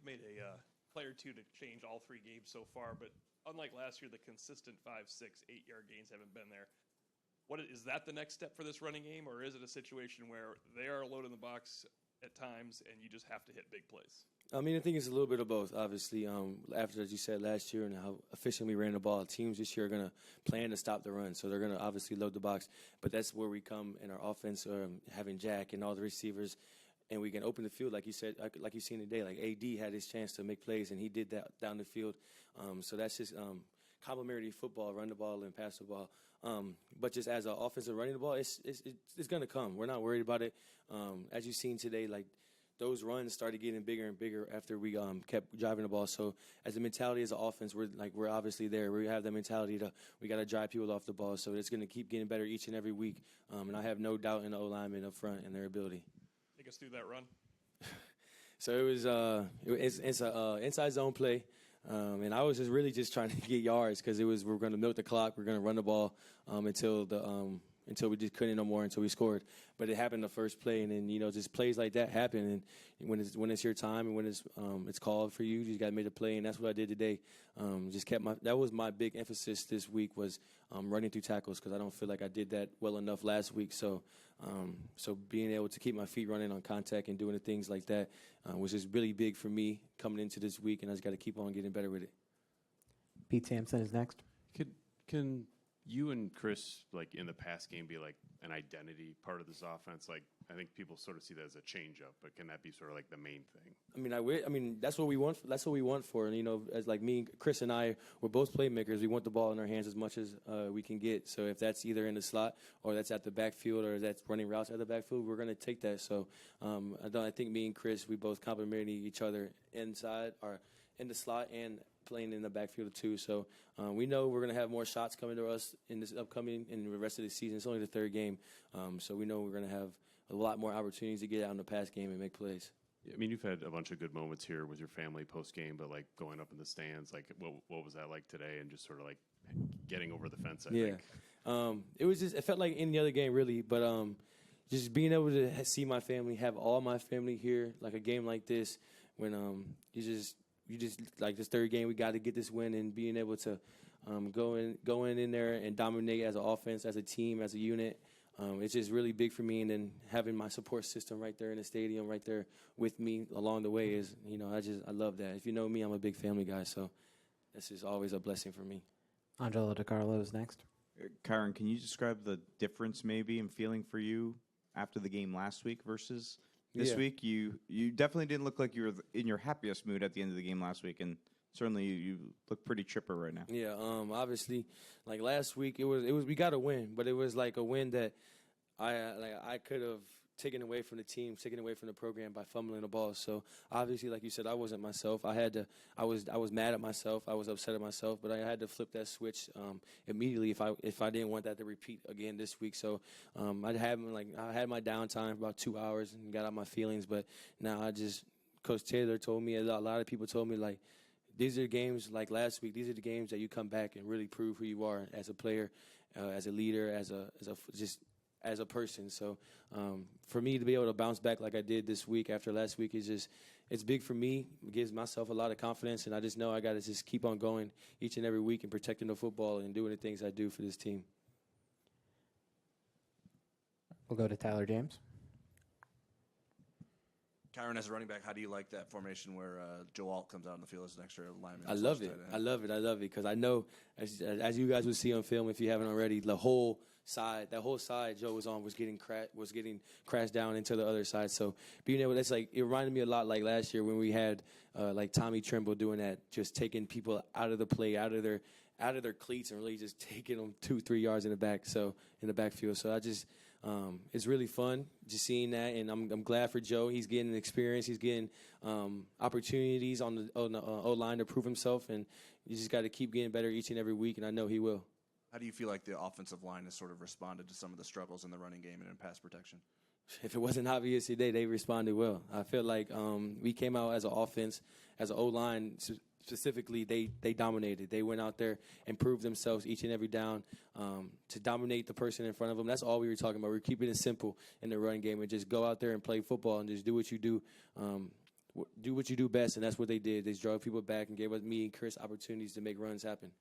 you've made a play or two to change all 3 games so far, but unlike last year, the consistent 5, 6, 8-yard gains haven't been there. Is that the next step for this running game, or is it a situation where they are loaded in the box at times and you just have to hit big plays? I mean, I think it's a little bit of both, obviously. After, as you said, last year and how efficiently we ran the ball, teams this year are going to plan to stop the run. So they're going to obviously load the box. But that's where we come in our offense, having Jack and all the receivers, and we can open the field, like you said, like you've seen today. Like AD had his chance to make plays, and he did that down the field. So that's just complementary football, run the ball and pass the ball. But just as an offensive running the ball, it's going to come. We're not worried about it. As you've seen today, like, those runs started getting bigger and bigger after we kept driving the ball. So as a mentality as an offense, we're obviously there. We have that mentality we got to drive people off the ball. So it's going to keep getting better each and every week. And I have no doubt in the O-linemen up front and their ability. Take us through that run. So it's an inside zone play. And I was just really trying to get yards because we're going to milk the clock. We're going to run the ball until we just couldn't no more, until we scored. But it happened the first play, and then, just plays like that happen. And when it's your time and when it's called for you just got to make a play, and that's what I did today. That was my big emphasis this week, was running through tackles, because I don't feel like I did that well enough last week. So being able to keep my feet running on contact and doing the things like that was just really big for me coming into this week, and I just got to keep on getting better with it. Pete Sampson is next. Can you and Chris, like, in the pass game, be like an identity part of this offense? Like, I think people sort of see that as a change-up, but can that be sort of like the main thing? I mean, that's what we want. That's what we want for. And as like me, Chris, and I, we're both playmakers. We want the ball in our hands as much as we can get. So if that's either in the slot or that's at the backfield or that's running routes at the backfield, we're going to take that. So I think me and Chris, we both complement each other inside or in the slot and playing in the backfield too. So we know we're going to have more shots coming to us in this upcoming and the rest of the season. It's only the 3rd game. So we know we're going to have a lot more opportunities to get out in the pass game and make plays. I mean, you've had a bunch of good moments here with your family post-game, but like going up in the stands, like what was that like today, and just sort of like getting over the fence, I think? It felt like any other game really, but just being able to see my family, have all my family here, like a game like this, when you just like this 3rd game, we got to get this win, and being able to go in there and dominate as an offense, as a team, as a unit. It's just really big for me, and then having my support system right there in the stadium, right there with me along the way is, I love that. If you know me, I'm a big family guy, so this is always a blessing for me. Angelo DiCarlo is next. Kyren, can you describe the difference maybe in feeling for you after the game last week versus this week? You definitely didn't look like you were in your happiest mood at the end of the game last week, and certainly you look pretty chipper right now. Yeah, obviously, like last week, it was we got a win, but it was like a win that I could have taken away from the team, taken away from the program by fumbling the ball. So obviously, like you said, I wasn't myself. I was mad at myself. I was upset at myself, but I had to flip that switch immediately if I didn't want that to repeat again this week. So I had my downtime for about 2 hours and got out my feelings. But now Coach Taylor told me, a lot of people told me, like, these are games like last week. These are the games that you come back and really prove who you are as a player, as a leader, as a person. So for me to be able to bounce back like I did this week after last week it's big for me. It gives myself a lot of confidence, and I just know I got to just keep on going each and every week and protecting the football and doing the things I do for this team. We'll go to Tyler James. Kyren, as a running back, how do you like that formation where Joe Alt comes out on the field as an extra lineman? I love it because I know, as you guys would see on film if you haven't already, that whole side Joe was on was getting crashed down into the other side. So being able, it reminded me a lot like last year when we had like Tommy Trimble doing that, just taking people out of the play, out of their cleats, and really just taking them 2-3 yards in the backfield. So it's really fun just seeing that, and I'm glad for Joe. He's getting experience. He's getting opportunities on the O-line to prove himself, and you just got to keep getting better each and every week, and I know he will. How do you feel like the offensive line has sort of responded to some of the struggles in the running game and in pass protection? If it wasn't obvious today, they responded well. I feel like we came out as an offense, as an O-line specifically, they dominated. They went out there and proved themselves each and every down to dominate the person in front of them. That's all we were talking about. We were keeping it simple in the run game and just go out there and play football and just do what you do do what you do best, and that's what they did. They drove people back and gave us me and Chris opportunities to make runs happen.